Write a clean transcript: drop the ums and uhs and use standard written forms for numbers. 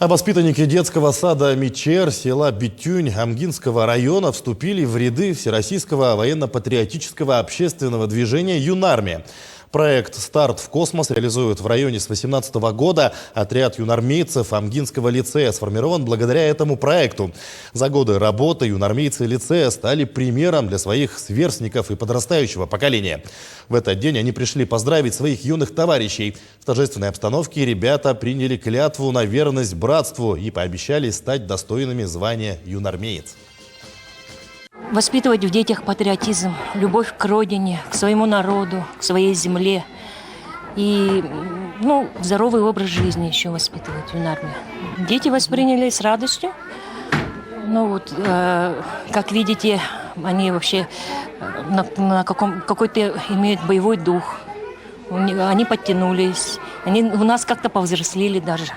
А воспитанники детского сада «Мичер» села Битюнь Амгинского района вступили в ряды Всероссийского военно-патриотического общественного движения «Юнармия». Проект «Старт в космос» реализует в районе с 2018 года. Отряд юнармейцев Амгинского лицея сформирован благодаря этому проекту. За годы работы юнармейцы лицея стали примером для своих сверстников и подрастающего поколения. В этот день они пришли поздравить своих юных товарищей. В торжественной обстановке ребята приняли клятву на верность братству и пообещали стать достойными звания юнармеец. Воспитывать в детях патриотизм, любовь к родине, к своему народу, к своей земле. И здоровый образ жизни еще воспитывать в юнармии. Дети восприняли с радостью. Как видите, они вообще какой-то имеют боевой дух. Они подтянулись. Они у нас как-то повзрослели даже.